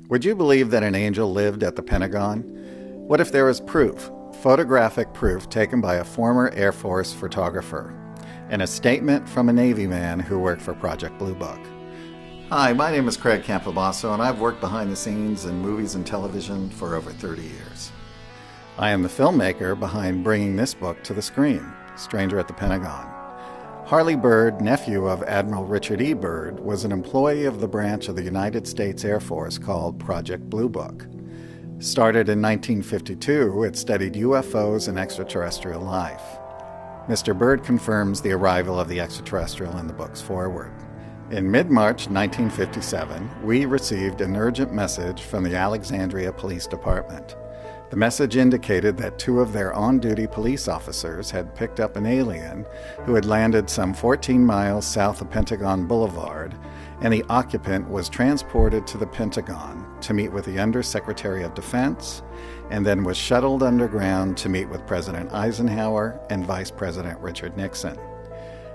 Would you believe that an angel lived at the Pentagon? What if there was proof, photographic proof taken by a former Air Force photographer, and a statement from a Navy man who worked for Project Blue Book? Hi, my name is Craig Campobasso, and I've worked behind the scenes in movies and television for over 30 years. I am the filmmaker behind bringing this book to the screen, Stranger at the Pentagon. Harley Byrd, nephew of Admiral Richard E. Byrd, was an employee of the branch of the United States Air Force called Project Blue Book. Started in 1952, it studied UFOs and extraterrestrial life. Mr. Byrd confirms the arrival of the extraterrestrial in the book's foreword. In mid-March 1957, we received an urgent message from the Alexandria Police Department. The message indicated that two of their on-duty police officers had picked up an alien who had landed some 14 miles south of Pentagon Boulevard, and the occupant was transported to the Pentagon to meet with the Undersecretary of Defense, and then was shuttled underground to meet with President Eisenhower and Vice President Richard Nixon.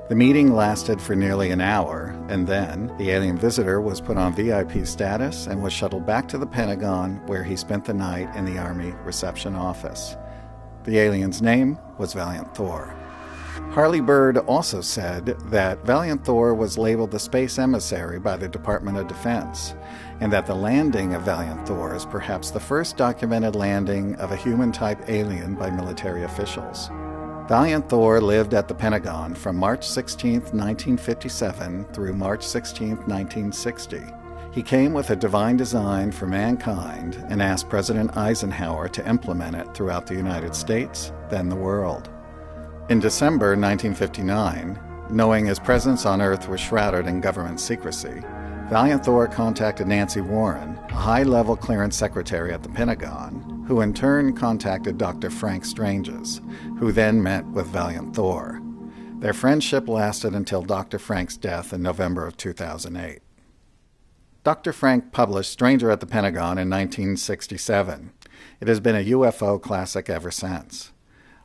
The meeting lasted for nearly an hour, and then the alien visitor was put on VIP status and was shuttled back to the Pentagon, where he spent the night in the Army reception office. The alien's name was Valiant Thor. Harley Byrd also said that Valiant Thor was labeled the space emissary by the Department of Defense, and that the landing of Valiant Thor is perhaps the first documented landing of a human-type alien by military officials. Valiant Thor lived at the Pentagon from March 16, 1957 through March 16, 1960. He came with a divine design for mankind and asked President Eisenhower to implement it throughout the United States, then the world. In December 1959, knowing his presence on Earth was shrouded in government secrecy, Valiant Thor contacted Nancy Warren, a high-level clearance secretary at the Pentagon, who in turn contacted Dr. Frank Stranges, who then met with Valiant Thor. Their friendship lasted until Dr. Frank's death in November of 2008. Dr. Frank published Stranger at the Pentagon in 1967. It has been a UFO classic ever since.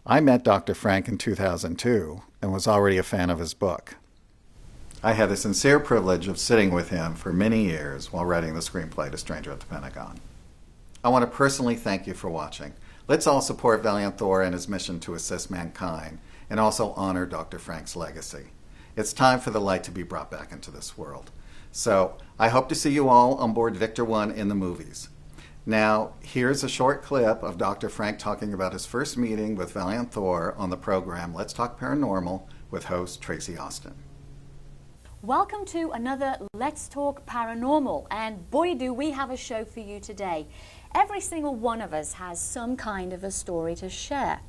I met Dr. Frank in 2002 and was already a fan of his book. I had the sincere privilege of sitting with him for many years while writing the screenplay to Stranger at the Pentagon. I want to personally thank you for watching. Let's all support Valiant Thor and his mission to assist mankind, and also honor Dr. Frank's legacy. It's time for the light to be brought back into this world. So, I hope to see you all on board Victor 1 in the movies. Now, here's a short clip of Dr. Frank talking about his first meeting with Valiant Thor on the program Let's Talk Paranormal with host Tracy Austin. Welcome to another Let's Talk Paranormal, and boy do we have a show for you today. Every single one of us has some kind of a story to share.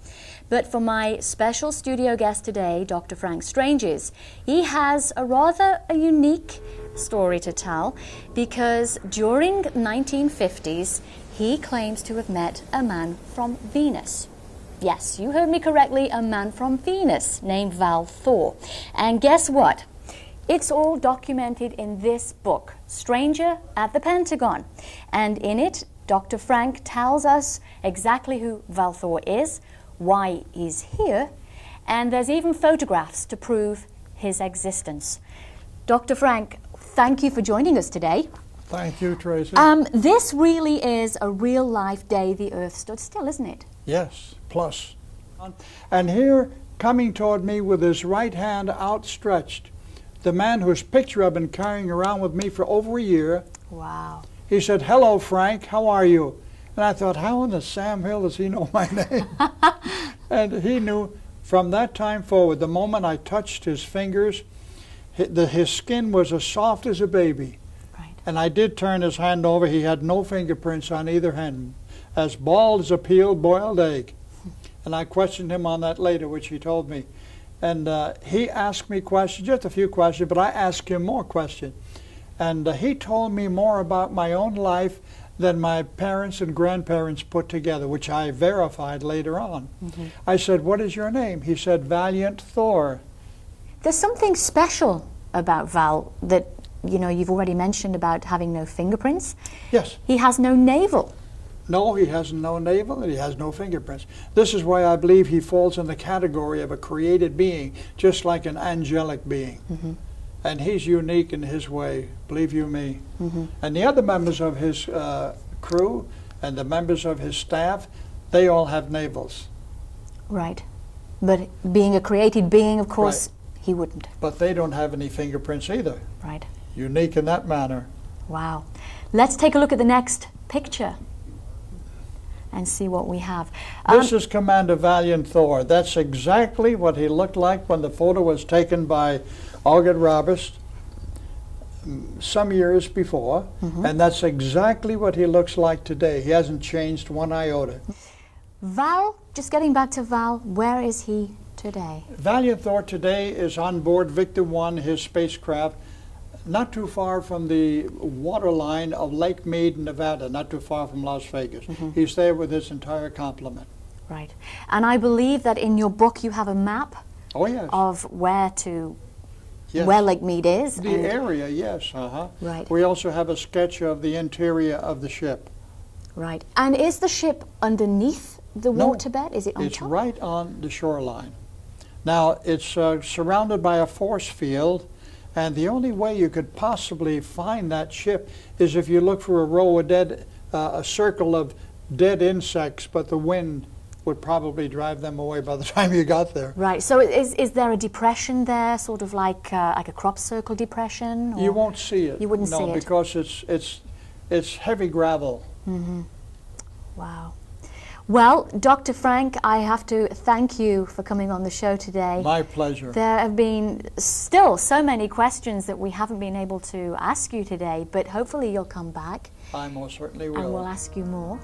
But for my special studio guest today, Dr. Frank Stranges, he has a rather unique story to tell, because during the 1950s, he claims to have met a man from Venus. Yes, you heard me correctly, a man from Venus named Val Thor. And guess what? It's all documented in this book, Stranger at the Pentagon. And in it, Dr. Frank tells us exactly who Val Thor is, why he's here, and there's even photographs to prove his existence. Dr. Frank, thank you for joining us today. Thank you, Tracy. This really is a real-life day the Earth stood still, isn't it? Yes, plus. And here, coming toward me with his right hand outstretched, the man whose picture I've been carrying around with me for over a year. Wow. He said, "Hello, Frank, how are you?" And I thought, how in the Sam Hill does he know my name? And he knew from that time forward, the moment I touched his fingers, his skin was as soft as a baby. Right. And I did turn his hand over. He had no fingerprints on either hand, as bald as a peeled boiled egg. And I questioned him on that later, which he told me. And he asked me questions, just a few questions, but I asked him more questions. And he told me more about my own life than my parents and grandparents put together, which I verified later on. Mm-hmm. I said, "What is your name?" He said, "Valiant Thor." There's something special about Val that, you know, you've already mentioned about having no fingerprints. Yes. He has no navel. No, he has no navel and he has no fingerprints. This is why I believe he falls in the category of a created being, just like an angelic being. Mm-hmm. And he's unique in his way, believe you me. And the other members of his crew and the members of his staff, they all have navels. Right. But being a created being, of course, he wouldn't. But they don't have any fingerprints either. Right. Unique in that manner. Wow. Let's take a look at the next picture and see what we have. This is Commander Valiant Thor. That's exactly what he looked like when the photo was taken by Algid Roberts some years before, and that's exactly what he looks like today. He hasn't changed one iota. Val, just getting back to Val, where is he today? Valiant Thor today is on board Victor 1, his spacecraft, not too far from the waterline of Lake Mead, Nevada, not too far from Las Vegas. He's there with his entire complement. Right. And I believe that in your book you have a map of where Lake Mead is. The area, yes. Right. We also have a sketch of the interior of the ship. Right. And is the ship underneath the waterbed? Is it on It's top? right on the shoreline. Now, it's surrounded by a force field, and the only way you could possibly find that ship is if you look for a row of a circle of dead insects, but the wind would probably drive them away by the time you got there. Right. So is there a depression there, sort of like a crop circle depression? Or? You won't see it. You wouldn't see it? No, because it's heavy gravel. Wow. Well, Dr. Frank, I have to thank you for coming on the show today. My pleasure. There have been still so many questions that we haven't been able to ask you today, but hopefully you'll come back. I most certainly will. And we'll ask you more.